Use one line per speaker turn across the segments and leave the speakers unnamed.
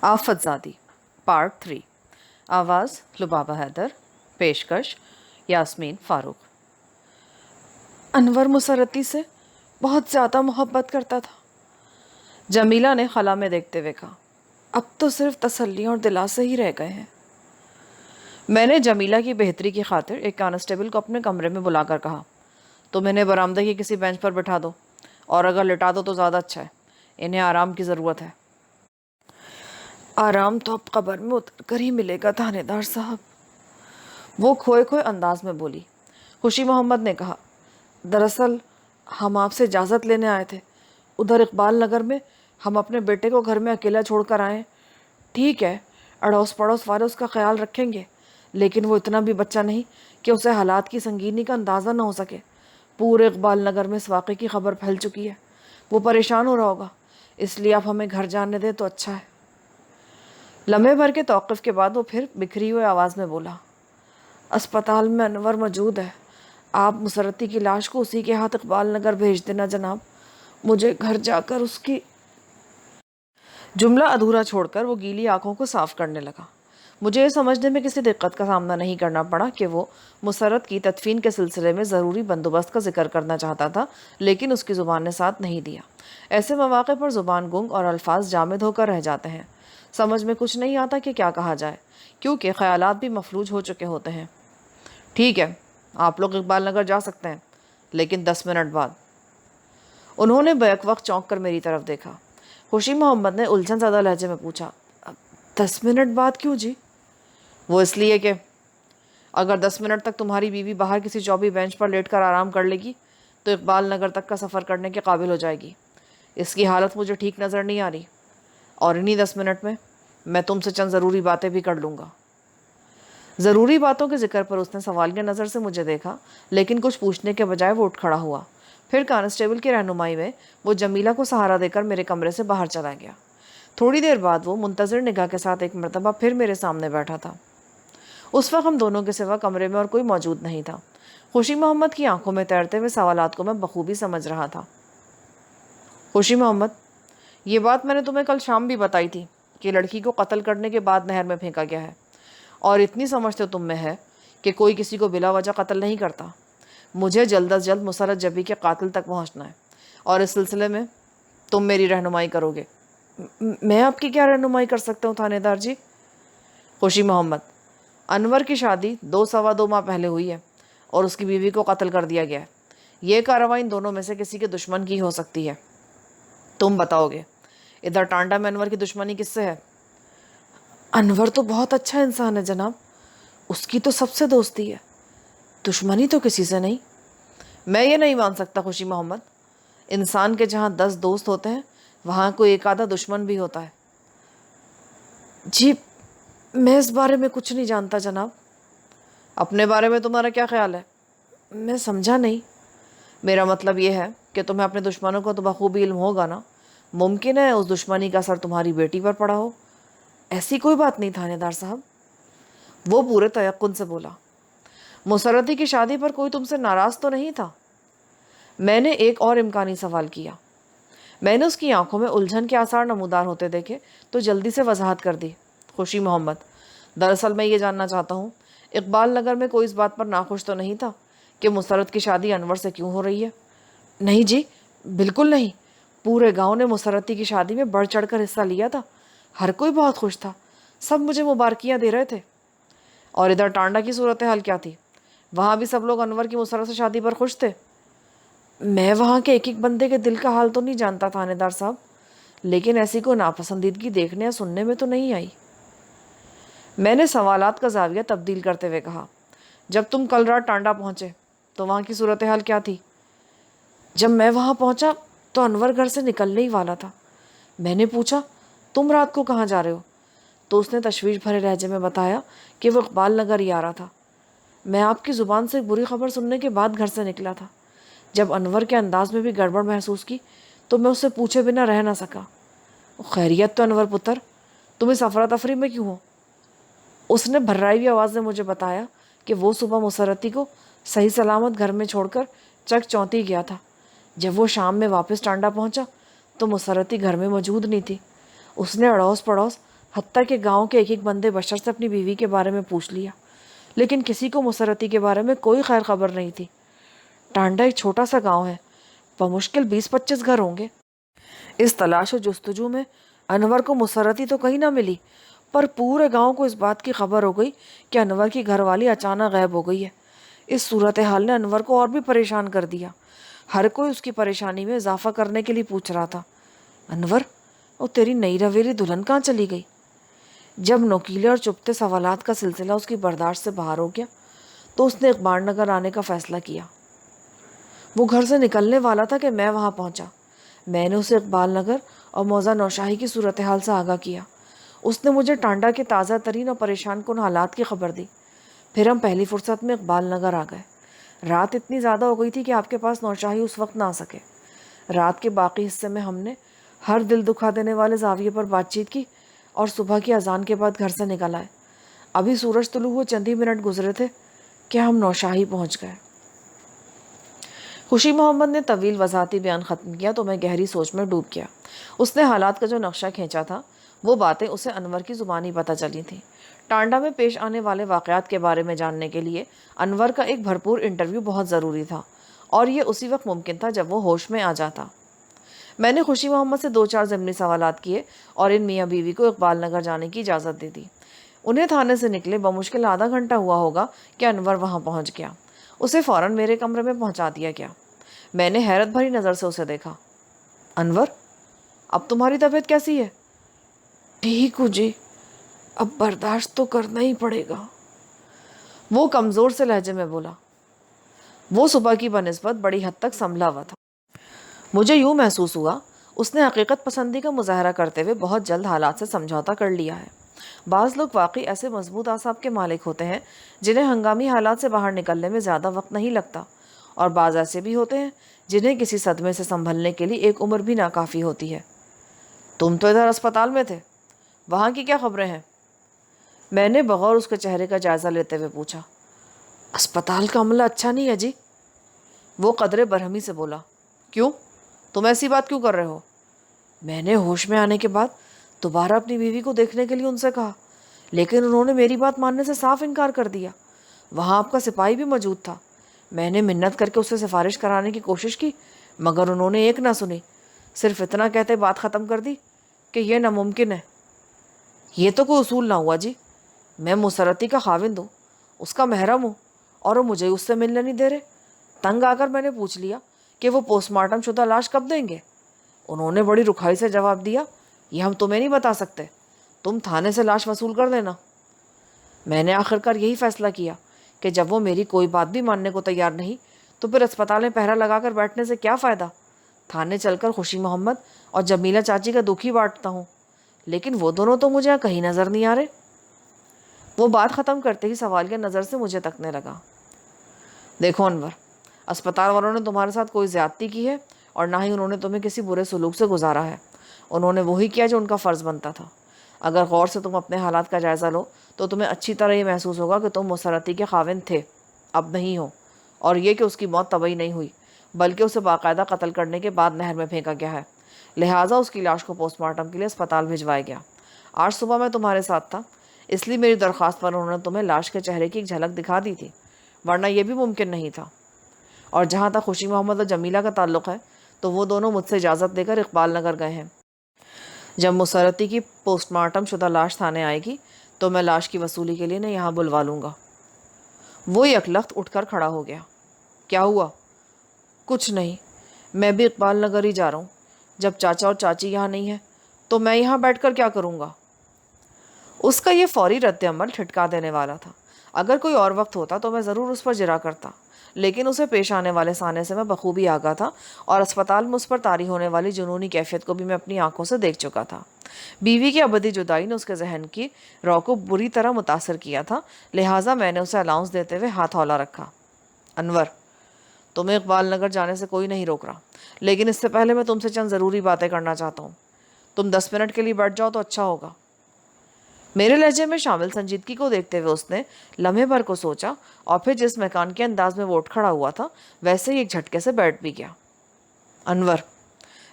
آفت زادی پارٹ 3 آواز لبابہ حیدر پیشکش یاسمین فاروق۔ انور مسرتی سے بہت زیادہ محبت کرتا تھا، جمیلہ نے خلا میں دیکھتے ہوئے کہا۔ اب تو صرف تسلیاں اور دلاسے ہی رہ گئے ہیں۔ میں نے جمیلہ کی بہتری کی خاطر ایک کانسٹیبل کو اپنے کمرے میں بلا کر کہا، تم انہیں برآمدے کی کسی بینچ پر بٹھا دو، اور اگر لٹا دو تو زیادہ اچھا ہے، انہیں آرام کی ضرورت ہے۔ آرام تو اب قبر میں اتر کر ہی ملے گا تھانے دار صاحب، وہ کھوئے کھوئے انداز میں بولی۔ خوشی محمد نے کہا، دراصل ہم آپ سے اجازت لینے آئے تھے، ادھر اقبال نگر میں ہم اپنے بیٹے کو گھر میں اکیلا چھوڑ کر آئے ہیں۔ ٹھیک ہے، اڑوس پڑوس والے اس کا خیال رکھیں گے، لیکن وہ اتنا بھی بچہ نہیں کہ اسے حالات کی سنگینی کا اندازہ نہ ہو سکے۔ پورے اقبال نگر میں اس واقعے کی خبر پھیل چکی ہے، وہ پریشان ہو رہا ہوگا، اس لیے آپ ہمیں گھر جانے دیں تو اچھا ہے۔ لمحے بھر کے توقف کے بعد وہ پھر بکھری ہوئے آواز میں بولا، اسپتال میں انور موجود ہے، آپ مسرتی کی لاش کو اسی کے ہاتھ اقبال نگر بھیج دینا جناب، مجھے گھر جا کر اس کی۔ جملہ ادھورا چھوڑ کر وہ گیلی آنکھوں کو صاف کرنے لگا۔ مجھے یہ سمجھنے میں کسی دقت کا سامنا نہیں کرنا پڑا کہ وہ مسرت کی تدفین کے سلسلے میں ضروری بندوبست کا ذکر کرنا چاہتا تھا، لیکن اس کی زبان نے ساتھ نہیں دیا۔ ایسے مواقع پر زبان گنگ اور الفاظ جامد ہو کر رہ جاتے ہیں، سمجھ میں کچھ نہیں آتا کہ کیا کہا جائے، کیونکہ خیالات بھی مفلوج ہو چکے ہوتے ہیں۔ ٹھیک ہے، آپ لوگ اقبال نگر جا سکتے ہیں، لیکن 10 منٹ بعد۔ انہوں نے بیک وقت چونک کر میری طرف دیکھا۔ خوشی محمد نے الجھن زدہ لہجے میں پوچھا، 10 منٹ بعد کیوں جی؟ وہ اس لیے کہ اگر 10 منٹ تک تمہاری بیوی باہر کسی چوبی بینچ پر لیٹ کر آرام کر لے گی تو اقبال نگر تک کا سفر کرنے کے قابل ہو جائے گی۔ اس کی حالت مجھے ٹھیک نظر نہیں آ رہی، اور انہی 10 منٹ میں میں تم سے چند ضروری باتیں بھی کر لوں گا۔ ضروری باتوں کے ذکر پر اس نے سوالیہ نظر سے مجھے دیکھا، لیکن کچھ پوچھنے کے بجائے وہ اٹھ کھڑا ہوا۔ پھر کانسٹیبل کی رہنمائی میں وہ جمیلہ کو سہارا دے کر میرے کمرے سے باہر چلا گیا۔ تھوڑی دیر بعد وہ منتظر نگاہ کے ساتھ ایک مرتبہ پھر میرے سامنے بیٹھا تھا۔ اس وقت ہم دونوں کے سوا کمرے میں اور کوئی موجود نہیں تھا۔ خوشی محمد کی آنکھوں میں تیرتے ہوئے سوالات کو میں بخوبی سمجھ رہا تھا۔ خوشی محمد، یہ بات میں نے تمہیں کل شام بھی بتائی تھی کہ لڑکی کو قتل کرنے کے بعد نہر میں پھینکا گیا ہے، اور اتنی سمجھ تو تم میں ہے کہ کوئی کسی کو بلا وجہ قتل نہیں کرتا۔ مجھے جلد از جلد مسرت جبی کے قاتل تک پہنچنا ہے، اور اس سلسلے میں تم میری رہنمائی کرو گے۔ میں آپ کی کیا رہنمائی کر سکتا ہوں تھانے دار جی؟ خوشی محمد، انور کی شادی 2 سوا 2 ماہ پہلے ہوئی ہے، اور اس کی بیوی کو قتل کر دیا گیا ہے۔ یہ کارروائی ان دونوں میں سے کسی کے دشمن کی ہو سکتی ہے۔ تم بتاؤ گے ادھر ٹانڈا میں انور کی دشمنی کس سے ہے؟ انور تو بہت اچھا انسان ہے جناب، اس کی تو سب سے دوستی ہے، دشمنی تو کسی سے نہیں۔ میں یہ نہیں مان سکتا خوشی محمد، انسان کے جہاں 10 دوست ہوتے ہیں وہاں کوئی ایک آدھا دشمن بھی ہوتا ہے۔ جی میں اس بارے میں کچھ نہیں جانتا جناب۔ اپنے بارے میں تمہارا کیا خیال ہے؟ میں سمجھا نہیں۔ میرا مطلب یہ ہے کہ تمہیں اپنے دشمنوں کو تو بخوبی علم ہوگا نا، ممکن ہے اس دشمنی کا اثر تمہاری بیٹی پر پڑا ہو۔ ایسی کوئی بات نہیں تھانے دار صاحب، وہ پورے تیقن سے بولا۔ مسرتی کی شادی پر کوئی تم سے ناراض تو نہیں تھا؟ میں نے ایک اور امکانی سوال کیا۔ میں نے اس کی آنکھوں میں الجھن کے آثار نمودار ہوتے دیکھے تو جلدی سے وضاحت کر دی۔ خوشی محمد، دراصل میں یہ جاننا چاہتا ہوں، اقبال نگر میں کوئی اس بات پر ناخوش تو نہیں تھا کہ مسرت کی شادی انور سے کیوں ہو رہی ہے؟ نہیں جی، بالکل نہیں، پورے گاؤں نے مسرتی کی شادی میں بڑھ چڑھ کر حصہ لیا تھا، ہر کوئی بہت خوش تھا، سب مجھے مبارکیاں دے رہے تھے۔ اور ادھر ٹانڈا کی صورتحال کیا تھی؟ وہاں بھی سب لوگ انور کی مسرت سے شادی پر خوش تھے؟ میں وہاں کے ایک ایک بندے کے دل کا حال تو نہیں جانتا تھانے دار صاحب، لیکن ایسی کوئی ناپسندیدگی دیکھنے یا سننے میں تو نہیں آئی۔ میں نے سوالات کا زاویہ تبدیل کرتے ہوئے کہا، جب تم کل رات ٹانڈا پہنچے تو وہاں کی صورتحال کیا تھی؟ جب میں وہاں پہنچا تو انور گھر سے نکلنے ہی والا تھا۔ میں نے پوچھا، تم رات کو کہاں جا رہے ہو؟ تو اس نے تشویش بھرے لہجے میں بتایا کہ وہ اقبال نگر ہی آ رہا تھا۔ میں آپ کی زبان سے ایک بری خبر سننے کے بعد گھر سے نکلا تھا۔ جب انور کے انداز میں بھی گڑبڑ محسوس کی تو میں اس سے پوچھے بنا رہ نہ سکا، خیریت تو انور پتر، تم اس افراتفری میں کیوں ہو؟ اس نے بھرائی ہوئی آواز میں مجھے بتایا کہ وہ صبح مسرتی کو صحیح سلامت گھر میں چھوڑ کر چک چونتی گیا تھا۔ جب وہ شام میں واپس ٹانڈا پہنچا تو مسرتی گھر میں موجود نہیں تھی۔ اس نے اڑوس پڑوس حتیٰ کہ گاؤں کے ایک ایک بندے بشر سے اپنی بیوی کے بارے میں پوچھ لیا، لیکن کسی کو مسرتی کے بارے میں کوئی خیر خبر نہیں تھی۔ ٹانڈا ایک چھوٹا سا گاؤں ہے، بمشکل 20-25 گھر ہوں گے۔ اس تلاش و جستجو میں انور کو مسرتی تو کہیں نہ ملی، پر پورے گاؤں کو اس بات کی خبر ہو گئی کہ انور کی گھر والی اچانک غائب ہو گئی ہے۔ اس صورتحال نے انور کو اور بھی پریشان کر دیا۔ ہر کوئی اس کی پریشانی میں اضافہ کرنے کے لیے پوچھ رہا تھا، انور، وہ تیری نئی رویلی دلہن کہاں چلی گئی؟ جب نوکیلے اور چپتے سوالات کا سلسلہ اس کی برداشت سے باہر ہو گیا تو اس نے اقبال نگر آنے کا فیصلہ کیا۔ وہ گھر سے نکلنے والا تھا کہ میں وہاں پہنچا۔ میں نے اسے اقبال نگر اور موضع نوشاہی کی صورتحال سے آگاہ کیا۔ اس نے مجھے ٹانڈا کے تازہ ترین اور پریشان کن حالات کی خبر دی۔ پھر ہم پہلی فرصت میں اقبال نگر آ گئے۔ رات اتنی زیادہ ہو گئی تھی کہ آپ کے پاس نوشاہی اس وقت نہ آ سکے۔ رات کے باقی حصے میں ہم نے ہر دل دکھا دینے والے زاویے پر بات چیت کی اور صبح کی اذان کے بعد گھر سے نکل آئے۔ ابھی سورج طلوع ہوئے چند ہی منٹ گزرے تھے کہ ہم نوشاہی پہنچ گئے۔ خوشی محمد نے طویل وضاحتی بیان ختم کیا تو میں گہری سوچ میں ڈوب گیا۔ اس نے حالات کا جو نقشہ کھینچا تھا وہ باتیں اسے انور کی زبانی پتہ چلی تھیں۔ ٹانڈا میں پیش آنے والے واقعات کے بارے میں جاننے کے لیے انور کا ایک بھرپور انٹرویو بہت ضروری تھا، اور یہ اسی وقت ممکن تھا جب وہ ہوش میں آ جاتا۔ میں نے خوشی محمد سے 2-4 ضمنی سوالات کیے اور ان میاں بیوی کو اقبال نگر جانے کی اجازت دے دی۔ انہیں تھانے سے نکلے بمشکل آدھا گھنٹہ ہوا ہوگا کہ انور وہاں پہنچ گیا۔ اسے فوراً میرے کمرے میں پہنچا دیا گیا۔ میں نے حیرت بھری نظر سے اسے دیکھا۔ انور، اب تمہاری طبیعت کیسی ہے؟ ٹھیک ہوں جی، اب برداشت تو کرنا ہی پڑے گا، وہ کمزور سے لہجے میں بولا۔ وہ صبح کی بنسبت بڑی حد تک سنبھلا ہوا تھا۔ مجھے یوں محسوس ہوا اس نے حقیقت پسندی کا مظاہرہ کرتے ہوئے بہت جلد حالات سے سمجھوتا کر لیا ہے۔ بعض لوگ واقعی ایسے مضبوط اعصاب کے مالک ہوتے ہیں جنہیں ہنگامی حالات سے باہر نکلنے میں زیادہ وقت نہیں لگتا، اور بعض ایسے بھی ہوتے ہیں جنہیں کسی صدمے سے سنبھلنے کے لیے ایک عمر بھی ناکافی ہوتی ہے۔ تم تو ادھر اسپتال میں تھے، وہاں کی کیا خبریں ہیں؟ میں نے بغور اس کے چہرے کا جائزہ لیتے ہوئے پوچھا۔ اسپتال کا عملہ اچھا نہیں ہے جی، وہ قدرے برہمی سے بولا۔ کیوں؟ تم ایسی بات کیوں کر رہے ہو؟ میں نے ہوش میں آنے کے بعد دوبارہ اپنی بیوی کو دیکھنے کے لیے ان سے کہا، لیکن انہوں نے میری بات ماننے سے صاف انکار کر دیا۔ وہاں آپ کا سپاہی بھی موجود تھا۔ میں نے منت کر کے اسے سفارش کرانے کی کوشش کی، مگر انہوں نے ایک نہ سنی، صرف اتنا کہتے بات ختم کر دی کہ یہ ناممکن ہے۔ یہ تو کوئی اصول نہ ہوا جی، میں مسرتی کا خاوند ہوں، اس کا محرم ہوں، اور وہ مجھے اس سے ملنے نہیں دے رہے۔ تنگ آ کر میں نے پوچھ لیا کہ وہ پوسٹ مارٹم شدہ لاش کب دیں گے؟ انہوں نے بڑی رکھائی سے جواب دیا، یہ ہم تمہیں نہیں بتا سکتے، تم تھانے سے لاش وصول کر دینا۔ میں نے آخرکار یہی فیصلہ کیا کہ جب وہ میری کوئی بات بھی ماننے کو تیار نہیں تو پھر اسپتال میں پہرا لگا کر بیٹھنے سے کیا فائدہ؟ تھانے چل کر خوشی محمد اور جمیلہ چاچی کا دکھ ہی بانٹتا ہوں، لیکن وہ دونوں تو مجھے یہاں کہیں نظر نہیں آ رہے۔ وہ بات ختم کرتے ہی سوالیہ نظر سے مجھے تکنے لگا۔ دیکھو انور، اسپتال والوں نے تمہارے ساتھ کوئی زیادتی کی ہے اور نہ ہی انہوں نے تمہیں کسی برے سلوک سے گزارا ہے۔ انہوں نے وہی کیا جو ان کا فرض بنتا تھا۔ اگر غور سے تم اپنے حالات کا جائزہ لو تو تمہیں اچھی طرح یہ محسوس ہوگا کہ تم مسرتی کے خاوند تھے، اب نہیں ہو، اور یہ کہ اس کی موت طبعی نہیں ہوئی بلکہ اسے باقاعدہ قتل کرنے کے بعد نہر میں پھینکا گیا ہے، لہٰذا اس کی لاش کو پوسٹ مارٹم کے لیے اسپتال بھجوایا گیا۔ آج صبح میں تمہارے ساتھ تھا، اس لیے میری درخواست پر انہوں نے تمہیں لاش کے چہرے کی ایک جھلک دکھا دی تھی، ورنہ یہ بھی ممکن نہیں تھا۔ اور جہاں تک خوشی محمد اور جمیلہ کا تعلق ہے تو وہ دونوں مجھ سے اجازت دے کر اقبال نگر گئے ہیں۔ جب مسرتی کی پوسٹ مارٹم شدہ لاش تھانے آئے گی تو میں لاش کی وصولی کے لیے انہیں یہاں بلوا لوں گا۔ وہ یکلخت اٹھ کر کھڑا ہو گیا۔ کیا ہوا؟ کچھ نہیں، میں بھی اقبال نگر ہی جا رہا ہوں۔ جب چاچا اور چاچی یہاں نہیں ہیں تو میں یہاں بیٹھ کر کیا کروں گا؟ اس کا یہ فوری رد عمل ٹھٹکا دینے والا تھا۔ اگر کوئی اور وقت ہوتا تو میں ضرور اس پر جرا کرتا، لیکن اسے پیش آنے والے سانے سے میں بخوبی آگاہ تھا، اور اسپتال میں اس پر طاری ہونے والی جنونی کیفیت کو بھی میں اپنی آنکھوں سے دیکھ چکا تھا۔ بیوی کی ابدی جدائی نے اس کے ذہن کی رو کو بری طرح متاثر کیا تھا، لہٰذا میں نے اسے الاؤنس دیتے ہوئے ہاتھ ہولا رکھا۔ انور، تمہیں اقبال نگر جانے سے کوئی نہیں روک رہا، لیکن اس سے پہلے میں تم سے چند ضروری باتیں کرنا چاہتا ہوں۔ تم 10 منٹ کے لیے بیٹھ جاؤ تو اچھا ہوگا۔ میرے لہجے میں شامل سنجیدگی کو دیکھتے ہوئے اس نے لمحے بھر کو سوچا، اور پھر جس مکان کے انداز میں وہ اٹھ کھڑا ہوا تھا ویسے ہی ایک جھٹکے سے بیٹھ بھی گیا۔ انور،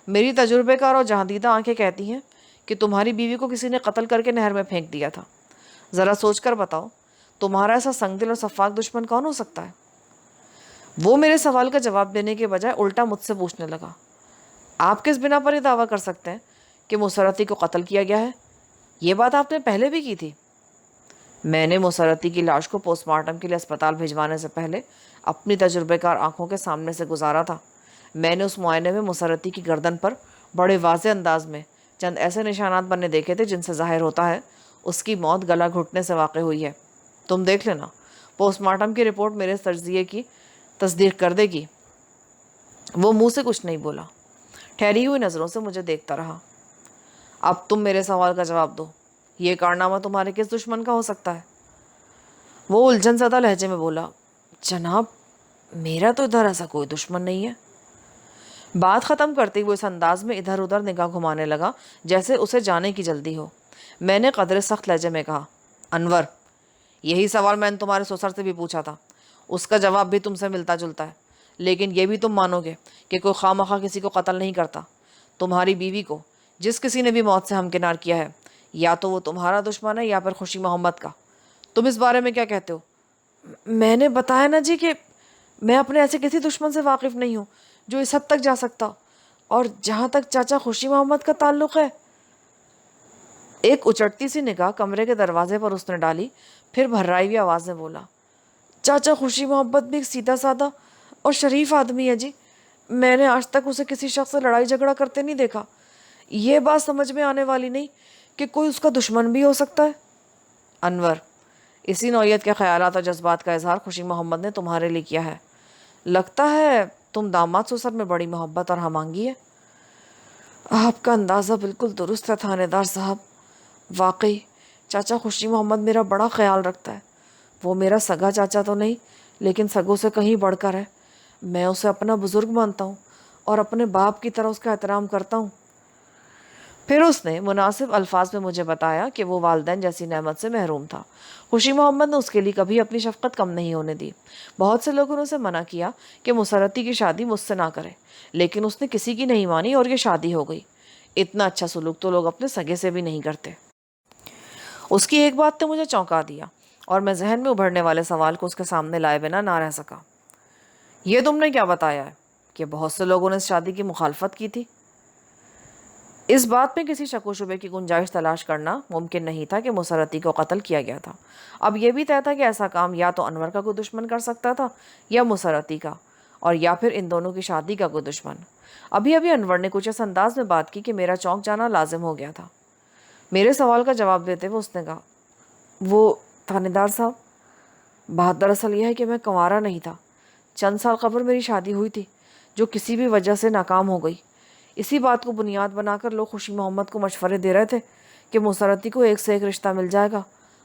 میری تجربے کار اور جہاں دیدہ آنکھیں کہتی ہیں کہ تمہاری بیوی کو کسی نے قتل کر کے نہر میں پھینک دیا تھا؟ ذرا سوچ کر بتاؤ، تمہارا ایسا سنگ دل اور شفاق دشمن کون ہو سکتا ہے؟ وہ میرے سوال کا جواب دینے کے بجائے الٹا مجھ سے پوچھنے لگا، آپ کس بنا پر یہ دعویٰ کر سکتے ہیں کہ مسرتی کو قتل کیا گیا ہے؟ یہ بات آپ نے پہلے بھی کی تھی۔ میں نے مسرتی کی لاش کو پوسٹ مارٹم کے لیے اسپتال بھیجوانے سے پہلے اپنی تجربے کار آنکھوں کے سامنے سے گزارا تھا۔ میں نے اس معائنے میں مسرتی کی گردن پر بڑے واضح انداز میں چند ایسے نشانات بننے دیکھے تھے جن سے ظاہر ہوتا ہے اس کی موت گلا گھٹنے سے واقع ہوئی ہے۔ تم دیکھ لینا، پوسٹ مارٹم کی رپورٹ میرے تجزیے کی تصدیق کر دے گی۔ وہ منہ سے کچھ نہیں بولا، ٹھہری ہوئی نظروں سے مجھے دیکھتا رہا۔ اب تم میرے سوال کا جواب دو، یہ کارنامہ تمہارے کس دشمن کا ہو سکتا ہے؟ وہ الجھن زدہ لہجے میں بولا، جناب میرا تو ادھر ایسا کوئی دشمن نہیں ہے۔ بات ختم کرتے ہوئے اس انداز میں ادھر ادھر نگاہ گھمانے لگا جیسے اسے جانے کی جلدی ہو۔ میں نے قدرے سخت لہجے میں کہا، انور، یہی سوال میں نے تمہارے سسر سے بھی پوچھا تھا، اس کا جواب بھی تم سے ملتا جلتا ہے، لیکن یہ بھی تم مانو گے کہ کوئی خواہ مخواہ کسی کو قتل نہیں کرتا۔ تمہاری بیوی کو جس کسی نے بھی موت سے ہمکنار کیا ہے، یا تو وہ تمہارا دشمن ہے یا پھر خوشی محمد کا۔ تم اس بارے میں کیا کہتے ہو؟ میں نے بتایا نا جی کہ میں اپنے ایسے کسی دشمن سے واقف نہیں ہوں جو اس حد تک جا سکتا، اور جہاں تک چاچا خوشی محمد کا تعلق ہے۔ ایک اچٹتی سی نگاہ کمرے کے دروازے پر اس نے ڈالی، پھر بھررائی ہوئی آواز میں بولا، چاچا خوشی محمد بھی ایک سیدھا سادہ اور شریف آدمی ہے جی، میں نے آج تک اسے کسی شخص سے لڑائی جھگڑا کرتے نہیں دیکھا۔ یہ بات سمجھ میں آنے والی نہیں کہ کوئی اس کا دشمن بھی ہو سکتا ہے۔ انور، اسی نوعیت کے خیالات اور جذبات کا اظہار خوشی محمد نے تمہارے لیے کیا ہے۔ لگتا ہے تم داماد سسر میں بڑی محبت اور ہم آہنگی ہے۔ آپ کا اندازہ بالکل درست ہے تھانے دار صاحب، واقعی چاچا خوشی محمد میرا بڑا خیال رکھتا ہے۔ وہ میرا سگا چاچا تو نہیں، لیکن سگوں سے کہیں بڑھ کر ہے۔ میں اسے اپنا بزرگ مانتا ہوں اور اپنے باپ کی طرح اس کا احترام کرتا ہوں۔ پھر اس نے مناسب الفاظ میں مجھے بتایا کہ وہ والدین جیسی نعمت سے محروم تھا۔ خوشی محمد نے اس کے لیے کبھی اپنی شفقت کم نہیں ہونے دی۔ بہت سے لوگوں نے اسے منع کیا کہ مسرتی کی شادی مجھ سے نہ کرے، لیکن اس نے کسی کی نہیں مانی اور یہ شادی ہو گئی۔ اتنا اچھا سلوک تو لوگ اپنے سگے سے بھی نہیں کرتے۔ اس کی ایک بات نے مجھے چونکا دیا اور میں ذہن میں ابھرنے والے سوال کو اس کے سامنے لائے بنا نہ رہ سکا۔ یہ تم نے کیا بتایا ہے کہ بہت سے لوگوں نے اس شادی کی مخالفت کی تھی؟ اس بات میں کسی شک و شبے کی گنجائش تلاش کرنا ممکن نہیں تھا کہ مسرتی کو قتل کیا گیا تھا۔ اب یہ بھی طے تھا کہ ایسا کام یا تو انور کا کوئی دشمن کر سکتا تھا یا مسرتی کا، اور یا پھر ان دونوں کی شادی کا کوئی دشمن۔ ابھی انور نے کچھ اس انداز میں بات کی کہ میرا چونک جانا لازم ہو گیا تھا۔ میرے سوال کا جواب دیتے ہوئے اس نے کہا، وہ تھانے دار صاحب، بات دراصل یہ ہے کہ میں کنوارا نہیں تھا۔ چند سال قبل میری شادی ہوئی تھی جو کسی بھی وجہ سے ناکام ہو گئی۔ اسی بات کو بنیاد بنا کر لوگ خوشی محمد کو مشورے دے رہے تھے کہ مسرتی کو ایک سے ایک رشتہ مل جائے گا،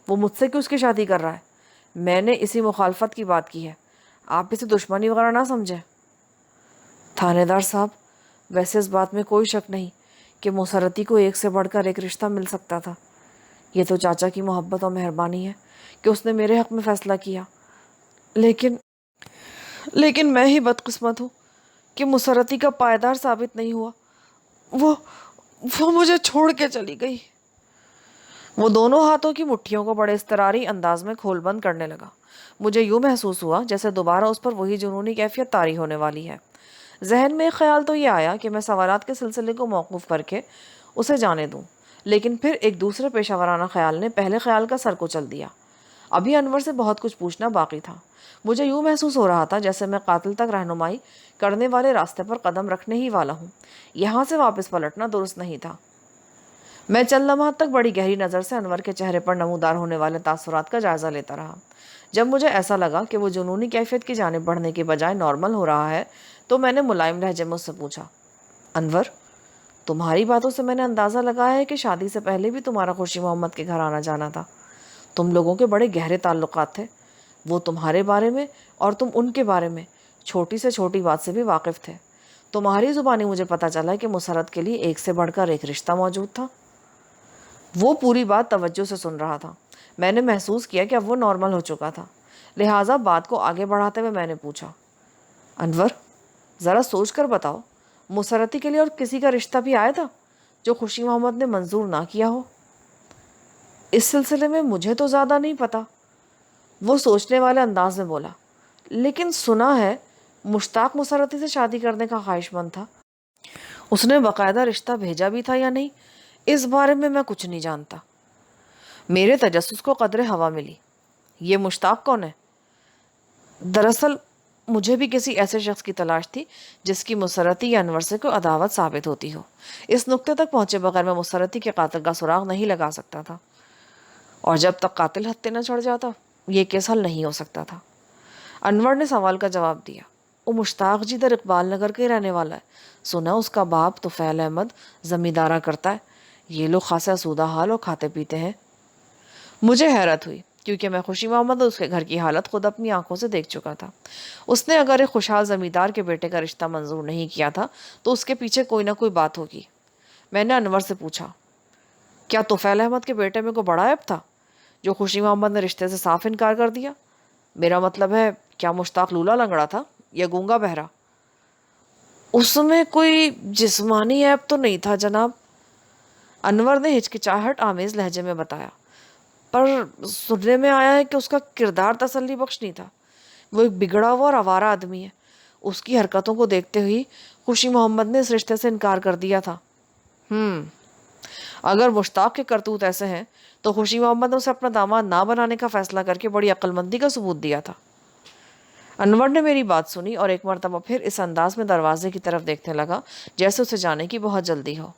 وہ مجھ سے کیوں اس کی شادی کر رہا ہے؟ میں نے اسی مخالفت کی بات کی ہے، آپ اسے دشمنی وغیرہ نہ سمجھیں۔ تھانے دار صاحب، ویسے اس بات میں کوئی شک نہیں کہ مسرتی کو ایک سے بڑھ کر ایک رشتہ مل سکتا تھا۔ یہ تو چاچا کی محبت اور مہربانی ہے کہ اس نے میرے حق میں فیصلہ کیا، لیکن میں ہی بدقسمت ہوں کہ مسرتی کا پائیدار ثابت نہیں ہوا۔ وہ مجھے چھوڑ کے چلی گئی۔ وہ دونوں ہاتھوں کی مٹھیوں کو بڑے اضطراری انداز میں کھول بند کرنے لگا۔ مجھے یوں محسوس ہوا جیسے دوبارہ اس پر وہی جنونی کیفیت طاری ہونے والی ہے۔ ذہن میں ایک خیال تو یہ آیا کہ میں سوالات کے سلسلے کو موقوف کر کے اسے جانے دوں، لیکن پھر ایک دوسرے پیشہ ورانہ خیال نے پہلے خیال کا سر کچل دیا۔ ابھی انور سے بہت کچھ پوچھنا باقی تھا۔ مجھے یوں محسوس ہو رہا تھا جیسے میں قاتل تک رہنمائی کرنے والے راستے پر قدم رکھنے ہی والا ہوں۔ یہاں سے واپس پلٹنا درست نہیں تھا۔ میں چند لمحات تک بڑی گہری نظر سے انور کے چہرے پر نمودار ہونے والے تاثرات کا جائزہ لیتا رہا۔ جب مجھے ایسا لگا کہ وہ جنونی کیفیت کی جانب بڑھنے کے بجائے نارمل ہو رہا ہے تو میں نے ملائم لہجے میں اس سے پوچھا، انور، تمہاری باتوں سے میں نے اندازہ لگایا ہے کہ شادی سے پہلے بھی تمہارا خوشی محمد کے گھر آنا جانا تھا۔ تم لوگوں کے بڑے گہرے تعلقات تھے، وہ تمہارے بارے میں اور تم ان کے بارے میں چھوٹی سے چھوٹی بات سے بھی واقف تھے۔ تمہاری زبانی مجھے پتہ چلا کہ مسرت کے لیے ایک سے بڑھ کر ایک رشتہ موجود تھا۔ وہ پوری بات توجہ سے سن رہا تھا۔ میں نے محسوس کیا کہ اب وہ نارمل ہو چکا تھا، لہٰذا بات کو آگے بڑھاتے ہوئے میں نے پوچھا، انور، ذرا سوچ کر بتاؤ، مسرتی کے لیے اور کسی کا رشتہ بھی آیا تھا؟ جو خوشی محمد نے منظور نہ کیا ہو؟ اس سلسلے میں مجھے تو زیادہ نہیں پتا، وہ سوچنے والے انداز میں بولا، لیکن سنا ہے مشتاق مسرتی سے شادی کرنے کا خواہش مند تھا۔ اس نے باقاعدہ رشتہ بھیجا بھی تھا یا نہیں، اس بارے میں کچھ نہیں جانتا۔ میرے تجسس کو قدرے ہوا ملی۔ یہ مشتاق کون ہے؟ دراصل مجھے بھی کسی ایسے شخص کی تلاش تھی جس کی مسرتی یا انور سے کوئی عداوت ثابت ہوتی ہو۔ اس نقطے تک پہنچے بغیر میں مسرتی کے قاتل کا سراغ نہیں لگا سکتا تھا، اور جب تک قاتل ہتھے نہ چڑھ جاتا یہ کیس حل نہیں ہو سکتا تھا۔ انور نے سوال کا جواب دیا، وہ مشتاق جی در اقبال نگر کے رہنے والا ہے، سنا اس کا باپ طفیل احمد زمیندارہ کرتا ہے، یہ لوگ خاصا سودہ حال اور کھاتے پیتے ہیں۔ مجھے حیرت ہوئی کیونکہ میں خوشی محمد اور اس کے گھر کی حالت خود اپنی آنکھوں سے دیکھ چکا تھا۔ اس نے اگر ایک خوشحال زمیندار کے بیٹے کا رشتہ منظور نہیں کیا تھا تو اس کے پیچھے کوئی نہ کوئی بات ہوگی۔ میں نے انور سے پوچھا، کیا طفیل احمد کے بیٹے میں کوئی بڑا عیب تھا جو خوشی محمد نے رشتے سے صاف انکار کر دیا؟ میرا مطلب ہے، کیا مشتاق لولا لنگڑا تھا یا گونگا بہرا؟ اس میں کوئی جسمانی عیب تو نہیں تھا جناب، انور نے ہچکچاہٹ آمیز لہجے میں بتایا، پر سننے میں آیا ہے کہ اس کا کردار تسلی بخش نہیں تھا۔ وہ ایک بگڑا ہوا اور آوارہ آدمی ہے۔ اس کی حرکتوں کو دیکھتے ہوئی خوشی محمد نے اس رشتے سے انکار کر دیا تھا۔ اگر مشتاق کے کرتوت ایسے ہیں تو خوشی محمد نے اسے اپنا داماد نہ بنانے کا فیصلہ کر کے بڑی عقل مندی کا ثبوت دیا تھا۔ انور نے میری بات سنی اور ایک مرتبہ پھر اس انداز میں دروازے کی طرف دیکھنے لگا جیسے اسے جانے کی بہت جلدی ہو۔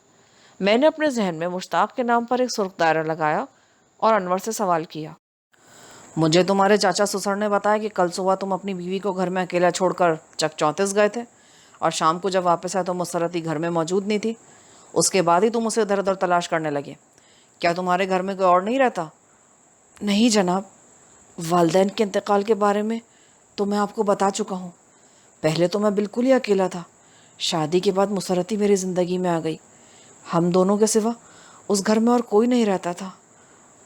میں نے اپنے ذہن میں مشتاق کے نام پر ایک سرخ دائرہ لگایا اور انور سے سوال کیا، مجھے تمہارے چاچا سسر نے بتایا کہ کل صبح تم اپنی بیوی کو گھر میں اکیلا چھوڑ کر چک 34 گئے تھے، اور شام کو جب واپس آئے تو مسرتی گھر میں موجود نہیں تھی۔ اس کے بعد ہی تم اسے ادھر ادھر تلاش کرنے لگے۔ کیا تمہارے گھر میں کوئی اور نہیں رہتا؟ نہیں جناب، والدین کے انتقال کے بارے میں تو میں آپ کو بتا چکا ہوں۔ پہلے تو میں بالکل ہی اکیلا تھا، شادی کے بعد مسرتی میری زندگی میں آ گئی، ہم دونوں کے سوا اس گھر میں اور کوئی نہیں رہتا تھا،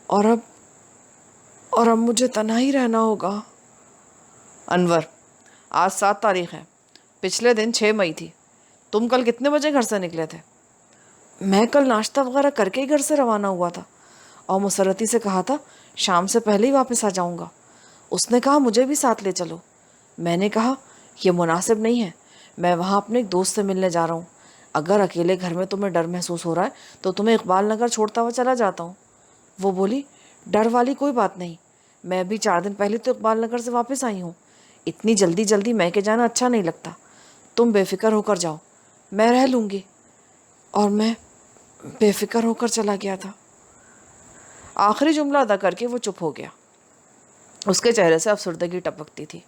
اور اب مجھے تنہا ہی رہنا ہوگا۔ انور، آج 7 تاریخ ہے، پچھلے دن 6 مئی تھی، تم کل کتنے بجے گھر سے نکلے تھے؟ میں کل ناشتہ وغیرہ کر کے ہی گھر سے روانہ ہوا تھا، اور مسرتی سے کہا تھا شام سے پہلے ہی واپس آ جاؤں گا۔ اس نے کہا مجھے بھی ساتھ لے چلو۔ میں نے کہا یہ مناسب نہیں ہے، میں وہاں اپنے ایک دوست سے ملنے جا رہا ہوں، اگر اکیلے گھر میں تمہیں ڈر محسوس ہو رہا ہے تو تمہیں اقبال نگر چھوڑتا ہوا چلا جاتا ہوں۔ وہ بولی، ڈر والی کوئی بات نہیں، میں ابھی 4 دن پہلے تو اقبال نگر سے واپس آئی ہوں، اتنی جلدی میں کے جانا اچھا نہیں لگتا، تم بے فکر ہو کر جاؤ، میں رہ لوں گی۔ اور میں بے فکر ہو کر چلا گیا تھا۔ آخری جملہ ادا کر کے وہ چپ ہو گیا، اس کے چہرے سے افسردگی ٹپکتی تھی۔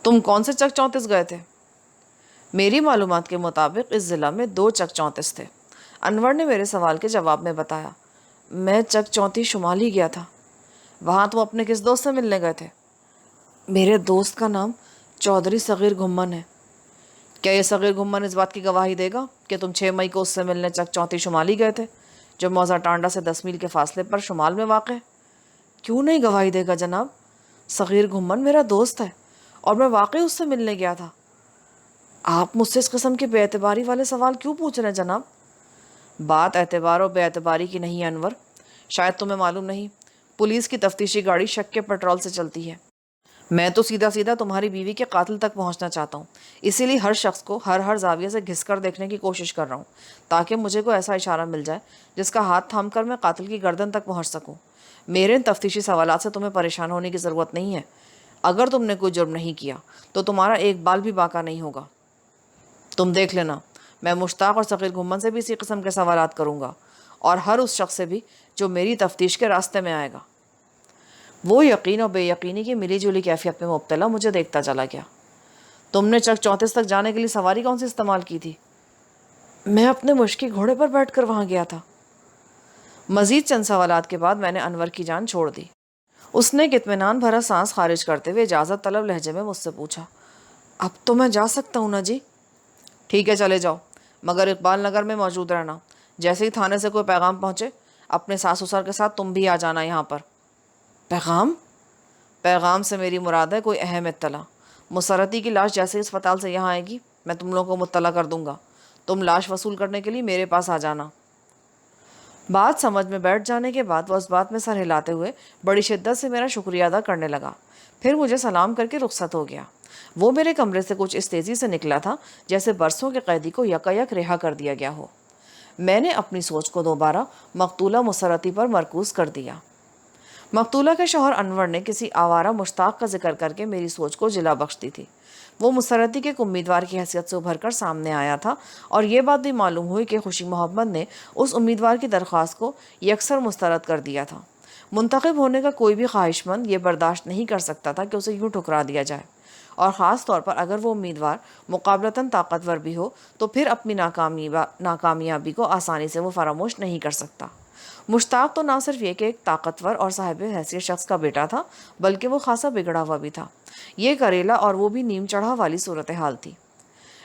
تم کون سے چک 34 گئے تھے؟ میری معلومات کے مطابق اس ضلع میں 2 چک 34 تھے، انور نے میرے سوال کے جواب میں بتایا۔ میں چک 34 شمال ہی گیا تھا۔ وہاں تم اپنے کس دوست سے ملنے گئے تھے؟ میرے دوست کا نام چودھری صغیر گھمن ہے۔ کیا یہ صغیر گھمن اس بات کی گواہی دے گا کہ تم 6 مئی کو اس سے ملنے چک 34 شمالی گئے تھے، جو موزہ ٹانڈا سے 10 میل کے فاصلے پر شمال میں واقع ہے؟ کیوں نہیں گواہی دے گا جناب، صغیر گھمن میرا دوست ہے اور میں واقعی اس سے ملنے گیا تھا۔ آپ مجھ سے اس قسم کے بے اعتباری والے سوال کیوں پوچھ رہے ہیں جناب؟ بات اعتبار و بے اعتباری کی نہیں انور، شاید تمہیں معلوم نہیں، پولیس کی تفتیشی گاڑی شک کے پیٹرول سے چلتی ہے۔ میں تو سیدھا تمہاری بیوی کے قاتل تک پہنچنا چاہتا ہوں، اسی لیے ہر شخص کو ہر زاویے سے گھس کر دیکھنے کی کوشش کر رہا ہوں، تاکہ مجھے کوئی ایسا اشارہ مل جائے جس کا ہاتھ تھام کر میں قاتل کی گردن تک پہنچ سکوں۔ میرے ان تفتیشی سوالات سے تمہیں پریشان ہونے کی ضرورت نہیں ہے۔ اگر تم نے کوئی جرم نہیں کیا تو تمہارا ایک بال بھی باقی نہیں ہوگا۔ تم دیکھ لینا، میں مشتاق اور صغیر گھمن سے بھی اسی قسم کے سوالات کروں گا، اور ہر اس شخص سے بھی جو میری تفتیش کے راستے میں آئے گا۔ وہ یقین اور بے یقینی کی ملی جلی کیفیت میں مبتلا مجھے دیکھتا چلا گیا۔ تم نے چک 34 تک جانے کے لیے سواری کون سی استعمال کی تھی؟ میں اپنے مشکی گھوڑے پر بیٹھ کر وہاں گیا تھا۔ مزید چند سوالات کے بعد میں نے انور کی جان چھوڑ دی۔ اس نے ایک اطمینان بھرا سانس خارج کرتے ہوئے اجازت طلب لہجے میں مجھ سے پوچھا، اب تو میں جا سکتا ہوں نا جی؟ ٹھیک ہے، چلے جاؤ، مگر اقبال نگر میں موجود رہنا۔ جیسے ہی تھانے سے کوئی پیغام پہنچے اپنے ساس سسر کے ساتھ تم بھی آ جانا یہاں پر۔ پیغام سے میری مراد ہے کوئی اہم اطلاع۔ مسرتی کی لاش جیسے اسپتال سے یہاں آئے گی میں تم لوگوں کو مطلع کر دوں گا۔ تم لاش وصول کرنے کے لیے میرے پاس آ جانا۔ بات سمجھ میں بیٹھ جانے کے بعد وہ اس بات میں سر ہلاتے ہوئے بڑی شدت سے میرا شکریہ ادا کرنے لگا، پھر مجھے سلام کر کے رخصت ہو گیا۔ وہ میرے کمرے سے کچھ اس تیزی سے نکلا تھا جیسے برسوں کے قیدی کو یکایک رہا کر دیا گیا ہو۔ میں نے اپنی سوچ کو دوبارہ مقتولہ مسرتی پر مرکوز کر دیا۔ مقتولہ کے شوہر انور نے کسی آوارہ مشتاق کا ذکر کر کے میری سوچ کو جلا بخش دی تھی۔ وہ مسرتی کے ایک امیدوار کی حیثیت سے ابھر کر سامنے آیا تھا، اور یہ بات بھی معلوم ہوئی کہ خوشی محمد نے اس امیدوار کی درخواست کو یکسر مسترد کر دیا تھا۔ منتخب ہونے کا کوئی بھی خواہش مند یہ برداشت نہیں کر سکتا تھا کہ اسے یوں ٹھکرا دیا جائے، اور خاص طور پر اگر وہ امیدوار مقابلتاً طاقتور بھی ہو تو پھر اپنی ناکامیابی کو آسانی سے وہ فراموش نہیں کر سکتا۔ مشتاق تو نہ صرف یہ کہ ایک طاقتور اور صاحب حیثیت شخص کا بیٹا تھا، بلکہ وہ خاصا بگڑا ہوا بھی تھا۔ یہ کریلا اور وہ بھی نیم چڑھا والی صورتحال تھی۔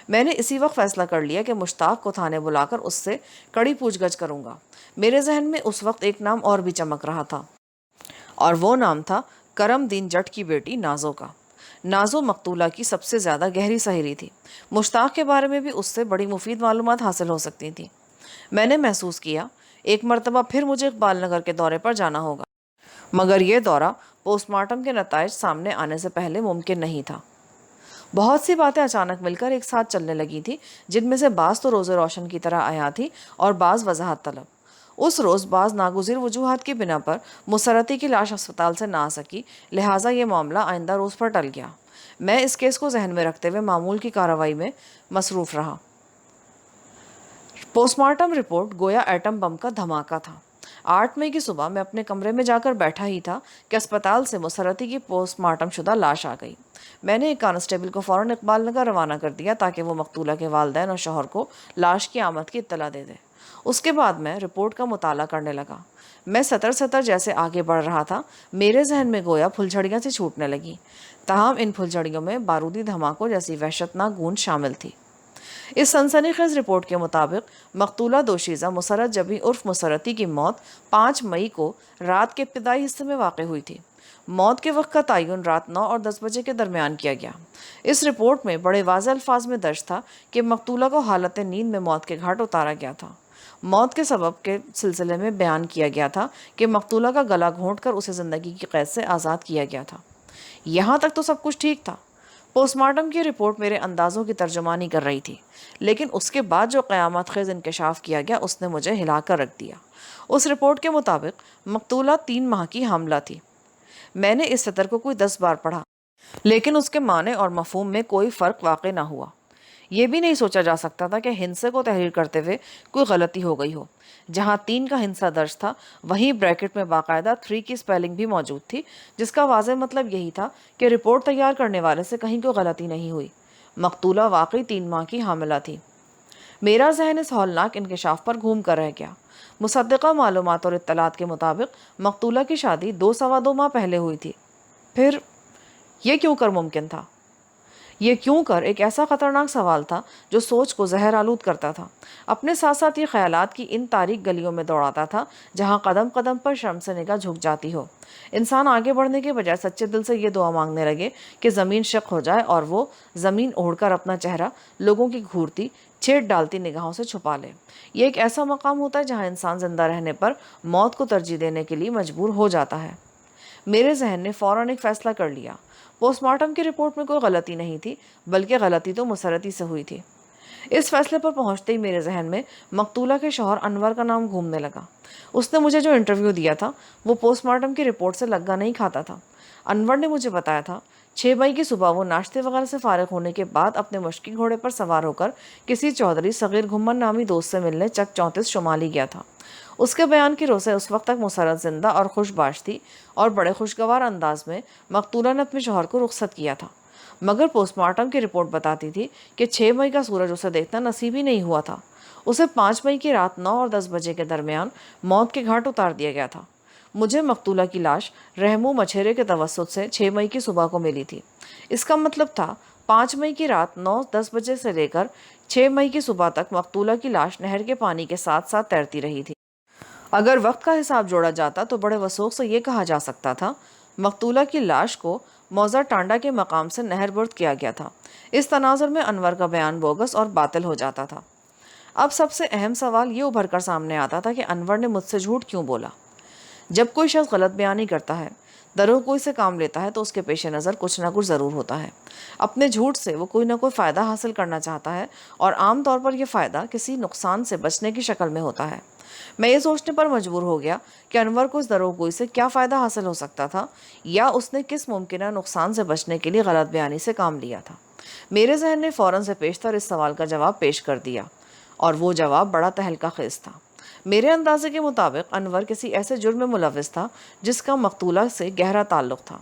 میں نے اسی وقت فیصلہ کر لیا کہ مشتاق کو تھانے بلا کر اس سے کڑی پوچھ گچھ کروں گا۔ میرے ذہن میں اس وقت ایک نام اور بھی چمک رہا تھا، اور وہ نام تھا کرم دین جٹ کی بیٹی نازو کا۔ نازو مقتولہ کی سب سے زیادہ گہری سہیلی تھی۔ مشتاق کے بارے میں بھی اس سے بڑی مفید معلومات حاصل ہو سکتی تھیں۔ میں نے محسوس کیا ایک مرتبہ پھر مجھے اقبال نگر کے دورے پر جانا ہوگا، مگر یہ دورہ پوسٹ مارٹم کے نتائج سامنے آنے سے پہلے ممکن نہیں تھا۔ بہت سی باتیں اچانک مل کر ایک ساتھ چلنے لگی تھی، جن میں سے بعض تو روز روشن کی طرح آیا تھی اور بعض وضاحت طلب۔ اس روز بعض ناگزیر وجوہات کی بنا پر مسرتی کی لاش اسپتال سے نہ آ سکی، لہٰذا یہ معاملہ آئندہ روز پر ٹل گیا۔ میں اس کیس کو ذہن میں رکھتے ہوئے معمول کی کارروائی میں مصروف رہا۔ پوسٹ مارٹم رپورٹ گویا ایٹم بم کا دھماکہ تھا۔ 8 مئی کی صبح میں اپنے کمرے میں جا کر بیٹھا ہی تھا کہ اسپتال سے مسرتی کی پوسٹ مارٹم شدہ لاش آ گئی۔ میں نے ایک کانسٹیبل کو فوراً اقبال نگر روانہ کر دیا تاکہ وہ مقتولہ کے والدین اور شوہر کو لاش کی آمد کی اطلاع دے دے۔ اس کے بعد میں رپورٹ کا مطالعہ کرنے لگا۔ میں سطر سطر جیسے آگے بڑھ رہا تھا، میرے ذہن میں گویا پھلجھڑیاں سے چھوٹنے لگیں، تاہم ان پھلجھڑیوں میں بارودی دھماکوں جیسی وحشتناک گونج شامل تھی۔ اس سنسنی خیز رپورٹ کے مطابق مقتولہ دوشیزہ مسرت جبی عرف مسرتی کی موت 5 مئی کو رات کے ابتدائی حصے میں واقع ہوئی تھی۔ موت کے وقت کا تعین رات 9 اور 10 بجے کے درمیان کیا گیا۔ اس رپورٹ میں بڑے واضح الفاظ میں درج تھا کہ مقتولہ کو حالت نیند میں موت کے گھاٹ اتارا گیا تھا۔ موت کے سبب کے سلسلے میں بیان کیا گیا تھا کہ مقتولہ کا گلا گھونٹ کر اسے زندگی کی قید سے آزاد کیا گیا تھا۔ یہاں تک تو سب کچھ ٹھیک تھا۔ پوسٹ مارٹم کی رپورٹ میرے اندازوں کی ترجمانی کر رہی تھی، لیکن اس کے بعد جو قیامت خیز انکشاف کیا گیا اس نے مجھے ہلا کر رکھ دیا۔ اس رپورٹ کے مطابق مقتولہ 3 ماہ کی حاملہ تھی۔ میں نے اس سطر کو کوئی 10 بار پڑھا، لیکن اس کے معنی اور مفہوم میں کوئی فرق واقع نہ ہوا۔ یہ بھی نہیں سوچا جا سکتا تھا کہ ہندسے کو تحریر کرتے ہوئے کوئی غلطی ہو گئی ہو۔ جہاں 3 کا ہندسہ درج تھا، وہیں بریکٹ میں باقاعدہ 3 کی سپیلنگ بھی موجود تھی، جس کا واضح مطلب یہی تھا کہ رپورٹ تیار کرنے والے سے کہیں کوئی غلطی نہیں ہوئی۔ مقتولہ واقعی 3 ماہ کی حاملہ تھی۔ میرا ذہن اس ہولناک انکشاف پر گھوم کر رہ گیا۔ مصدقہ معلومات اور اطلاعات کے مطابق مقتولہ کی شادی 2 ماہ پہلے ہوئی تھی۔ پھر یہ کیوں کر ممکن تھا؟ یہ کیوں کر ایک ایسا خطرناک سوال تھا جو سوچ کو زہر آلود کرتا تھا۔ اپنے ساتھ ساتھ یہ خیالات کی ان تاریک گلیوں میں دوڑاتا تھا جہاں قدم قدم پر شرم سے نگاہ جھک جاتی ہو۔ انسان آگے بڑھنے کے بجائے سچے دل سے یہ دعا مانگنے لگے کہ زمین شق ہو جائے اور وہ زمین اوڑھ کر اپنا چہرہ لوگوں کی گھورتی چھیڑ ڈالتی نگاہوں سے چھپا لے۔ یہ ایک ایسا مقام ہوتا ہے جہاں انسان زندہ رہنے پر موت کو ترجیح دینے کے لیے مجبور ہو جاتا ہے۔ میرے ذہن نے فوراً ایک فیصلہ کر لیا۔ پوسٹ مارٹم کی رپورٹ میں کوئی غلطی نہیں تھی، بلکہ غلطی تو مسرتی سے ہوئی تھی۔ اس فیصلے پر پہنچتے ہی میرے ذہن میں مقتولہ کے شوہر انور کا نام گھومنے لگا۔ اس نے مجھے جو انٹرویو دیا تھا وہ پوسٹ مارٹم کی رپورٹ سے لگا نہیں کھاتا تھا۔ انور نے مجھے بتایا تھا 6 مئی کی صبح وہ ناشتے وغیرہ سے فارغ ہونے کے بعد اپنے مشکی گھوڑے پر سوار ہو کر کسی چودھری صغیر گھمن نامی دوست سے ملنے چک 34 شمالی گیا تھا۔ اس کے بیان کی روح سے اس وقت تک مسرت زندہ اور خوش باش تھی اور بڑے خوشگوار انداز میں مقتولہ نے اپنے شوہر کو رخصت کیا تھا، مگر پوسٹ مارٹم کی رپورٹ بتاتی تھی کہ 6 مئی کا سورج اسے دیکھنا نصیب ہی نہیں ہوا تھا۔ اسے 5 مئی کی رات 9 اور 10 بجے کے درمیان موت کے گھاٹ اتار دیا گیا تھا۔ مجھے مقتولہ کی لاش رحمو مچھیرے کے توسط سے 6 مئی کی صبح کو ملی تھی۔ اس کا مطلب تھا 5 مئی کی رات 9-10 بجے سے لے کر 6 مئی کی صبح تک مقتولہ کی لاش نہر کے پانی کے ساتھ ساتھ تیرتی رہی تھی۔ اگر وقت کا حساب جوڑا جاتا تو بڑے وثوق سے یہ کہا جا سکتا تھا مقتولہ کی لاش کو موزہ ٹانڈا کے مقام سے نہر برد کیا گیا تھا۔ اس تناظر میں انور کا بیان بوگس اور باطل ہو جاتا تھا۔ اب سب سے اہم سوال یہ ابھر کر سامنے آتا تھا کہ انور نے مجھ سے جھوٹ کیوں بولا۔ جب کوئی شخص غلط بیانی کرتا ہے، درو کوئی سے کام لیتا ہے، تو اس کے پیش نظر کچھ نہ کچھ ضرور ہوتا ہے۔ اپنے جھوٹ سے وہ کوئی نہ کوئی فائدہ حاصل کرنا چاہتا ہے، اور عام طور پر یہ فائدہ کسی نقصان سے بچنے کی شکل میں ہوتا ہے۔ میں یہ سوچنے پر مجبور ہو گیا کہ انور کو اس درو گوئی سے کیا فائدہ حاصل ہو سکتا تھا، یا اس نے کس ممکنہ نقصان سے بچنے کے لیے غلط بیانی سے کام لیا تھا۔ میرے ذہن نے فوراً سے پیشتر اس سوال کا جواب پیش کر دیا، اور وہ جواب بڑا تہلکہ خیز تھا۔ میرے اندازے کے مطابق انور کسی ایسے جرم میں ملوث تھا جس کا مقتولہ سے گہرا تعلق تھا۔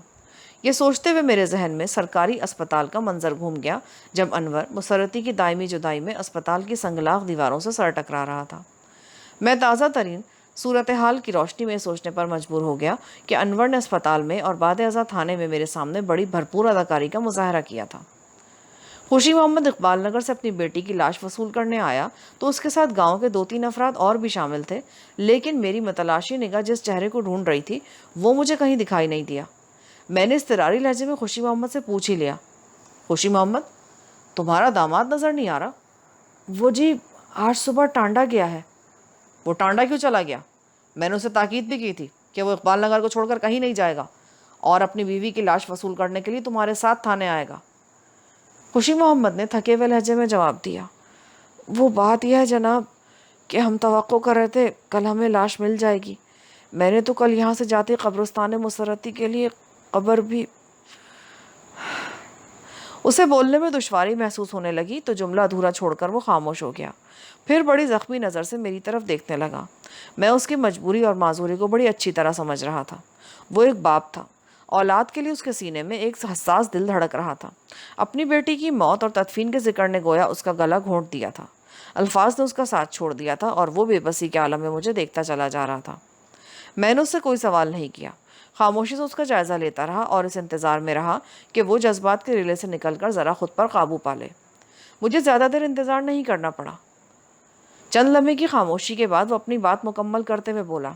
یہ سوچتے ہوئے میرے ذہن میں سرکاری اسپتال کا منظر گھوم گیا، جب انور مسرتی کی دائمی جدائی میں اسپتال کی سنگلاخ دیواروں سے سر ٹکرا رہا تھا۔ میں تازہ ترین صورتحال کی روشنی میں سوچنے پر مجبور ہو گیا کہ انور نے اسپتال میں اور بعد ازاں تھانے میں میرے سامنے بڑی بھرپور اداکاری کا مظاہرہ کیا تھا۔ خوشی محمد اقبال نگر سے اپنی بیٹی کی لاش وصول کرنے آیا تو اس کے ساتھ گاؤں کے 2-3 افراد اور بھی شامل تھے، لیکن میری متلاشی نگاہ جس چہرے کو ڈھونڈ رہی تھی وہ مجھے کہیں دکھائی نہیں دیا۔ میں نے اضطراری لہجے میں خوشی محمد سے پوچھ ہی لیا، خوشی محمد، تمہارا داماد نظر نہیں آ رہا؟ وہ جی آج صبح ٹانڈا گیا ہے۔ وہ ٹانڈا کیوں چلا گیا؟ میں نے اسے تاکید بھی کی تھی کہ وہ اقبال نگر کو چھوڑ کر کہیں نہیں جائے گا، اور اپنی بیوی کی لاش وصول کرنے کے لیے تمہارے ساتھ تھانے آئے گا۔ خوشی محمد نے تھکے ہوئے لہجے میں جواب دیا، وہ بات یہ ہے جناب کہ ہم توقع کر رہے تھے کل ہمیں لاش مل جائے گی۔ میں نے تو کل یہاں سے جاتے قبرستان مسرتی کے لیے قبر بھی۔ اسے بولنے میں دشواری محسوس ہونے لگی تو جملہ ادھورا چھوڑ کر وہ خاموش ہو گیا، پھر بڑی زخمی نظر سے میری طرف دیکھنے لگا۔ میں اس کی مجبوری اور معذوری کو بڑی اچھی طرح سمجھ رہا تھا۔ وہ ایک باپ تھا، اولاد کے لیے اس کے سینے میں ایک حساس دل دھڑک رہا تھا۔ اپنی بیٹی کی موت اور تدفین کے ذکر نے گویا اس کا گلا گھونٹ دیا تھا، الفاظ نے اس کا ساتھ چھوڑ دیا تھا، اور وہ بے بسی کے عالم میں مجھے دیکھتا چلا جا رہا تھا۔ میں نے اس سے کوئی سوال نہیں کیا، خاموشی سے اس کا جائزہ لیتا رہا اور اس انتظار میں رہا کہ وہ جذبات کے ریلے سے نکل کر ذرا خود پر قابو پا لے۔ مجھے زیادہ دیر انتظار نہیں کرنا پڑا۔ چند لمحے کی خاموشی کے بعد وہ اپنی بات مکمل کرتے ہوئے بولا،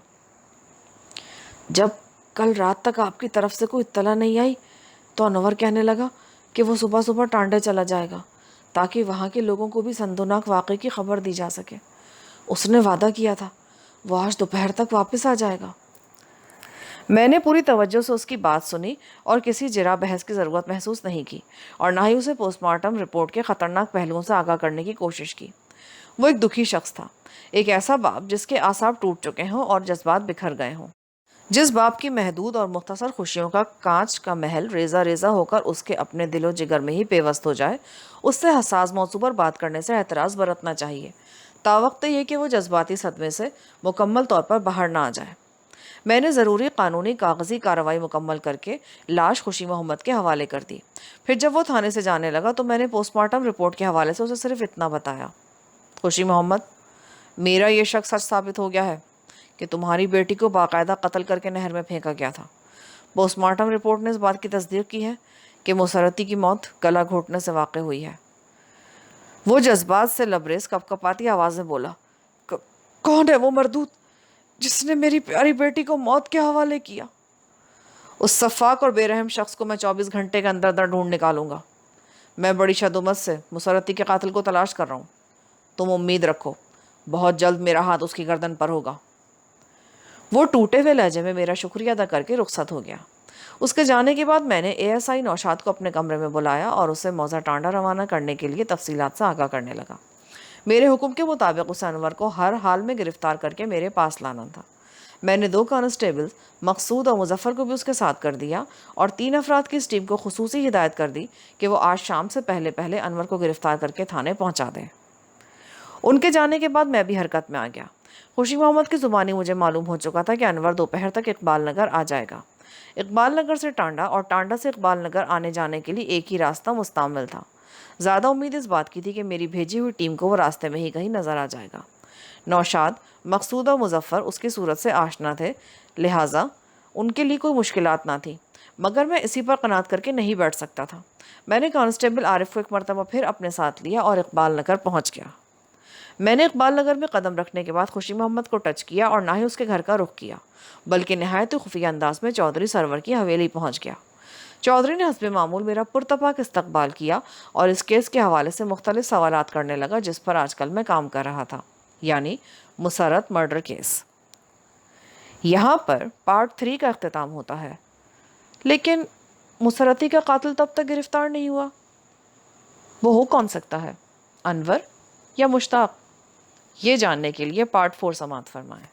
جب کل رات تک آپ کی طرف سے کوئی اطلاع نہیں آئی تو انور کہنے لگا کہ وہ صبح صبح ٹانڈے چلا جائے گا تاکہ وہاں کے لوگوں کو بھی سندناک واقعے کی خبر دی جا سکے۔ اس نے وعدہ کیا تھا وہ آج دوپہر تک واپس آ جائے گا۔ میں نے پوری توجہ سے اس کی بات سنی اور کسی جرا بحث کی ضرورت محسوس نہیں کی، اور نہ ہی اسے پوسٹ مارٹم رپورٹ کے خطرناک پہلوؤں سے آگاہ کرنے کی کوشش کی۔ وہ ایک دکھی شخص تھا، ایک ایسا باپ جس کے اعصاب ٹوٹ چکے ہوں اور جذبات بکھر گئے ہوں، جس باپ کی محدود اور مختصر خوشیوں کا کانچ کا محل ریزہ ریزہ ہو کر اس کے اپنے دل و جگر میں ہی پیوست ہو جائے۔ اس سے حساس موضوع پر بات کرنے سے احتراز برتنا چاہیے، تاوقت یہ کہ وہ جذباتی صدمے سے مکمل طور پر باہر نہ آ جائے۔ میں نے ضروری قانونی کاغذی کارروائی مکمل کر کے لاش خوشی محمد کے حوالے کر دی۔ پھر جب وہ تھانے سے جانے لگا تو میں نے پوسٹ مارٹم رپورٹ کے حوالے سے اسے صرف اتنا بتایا، خوشی محمد، میرا یہ شک سچ ثابت ہو گیا ہے کہ تمہاری بیٹی کو باقاعدہ قتل کر کے نہر میں پھینکا گیا تھا۔ پوسٹ مارٹم رپورٹ نے اس بات کی تصدیق کی ہے کہ مسرتی کی موت گلا گھونٹنے سے واقع ہوئی ہے۔ وہ جذبات سے لبریز کپکپاتی آواز میں بولا، کون ہے وہ مردود جس نے میری پیاری بیٹی کو موت کے حوالے کیا؟ اس سفاک اور بے رحم شخص کو میں 24 گھنٹے کے اندر ڈھونڈ نکالوں گا۔ میں بڑی شدت سے مسرتی کے قاتل کو تلاش کر رہا ہوں۔ تم امید رکھو، بہت جلد میرا ہاتھ اس کی گردن پر ہوگا۔ وہ ٹوٹے ہوئے لہجے میں میرا شکریہ ادا کر کے رخصت ہو گیا۔ اس کے جانے کے بعد میں نے ASI نوشاد کو اپنے کمرے میں بلایا اور اسے موزہ ٹانڈا روانہ کرنے کے لیے تفصیلات سے آگاہ کرنے لگا۔ میرے حکم کے مطابق اسے انور کو ہر حال میں گرفتار کر کے میرے پاس لانا تھا۔ میں نے 2 کانسٹیبل مقصود اور مظفر کو بھی اس کے ساتھ کر دیا، اور 3 افراد کی اس ٹیم کو خصوصی ہدایت کر دی کہ وہ آج شام سے پہلے پہلے انور کو گرفتار کر کے تھانے پہنچا دیں۔ ان کے جانے کے بعد میں بھی حرکت میں آ گیا۔ خوشی محمد کی زبانی مجھے معلوم ہو چکا تھا کہ انور دوپہر تک اقبال نگر آ جائے گا۔ اقبال نگر سے ٹانڈا اور ٹانڈا سے اقبال نگر آنے جانے کے لیے ایک ہی راستہ مستعمل تھا۔ زیادہ امید اس بات کی تھی کہ میری بھیجی ہوئی ٹیم کو وہ راستے میں ہی کہیں نظر آ جائے گا۔ نوشاد، مقصود اور مظفر اس کی صورت سے آشنا تھے، لہٰذا ان کے لیے کوئی مشکلات نہ تھی، مگر میں اسی پر قناعت کر کے نہیں بیٹھ سکتا تھا۔ میں نے کانسٹیبل عارف کو ایک مرتبہ پھر اپنے ساتھ لیا اور اقبال نگر پہنچ گیا۔ میں نے اقبال نگر میں قدم رکھنے کے بعد خوشی محمد کو ٹچ کیا اور نہ ہی اس کے گھر کا رخ کیا، بلکہ نہایت خفیہ انداز میں چودھری سرور کی حویلی پہنچ گیا۔ چودھری نے حسب معمول میرا پرتپاک استقبال کیا اور اس کیس کے حوالے سے مختلف سوالات کرنے لگا جس پر آج کل میں کام کر رہا تھا، یعنی مسرت مرڈر کیس۔ یہاں پر پارٹ 3 کا اختتام ہوتا ہے، لیکن مسرتی کا قاتل تب تک گرفتار نہیں ہوا۔ وہ ہو کون سکتا ہے، انور یا مشتاق؟ یہ جاننے کے لیے پارٹ 4 سماعت فرمائیں۔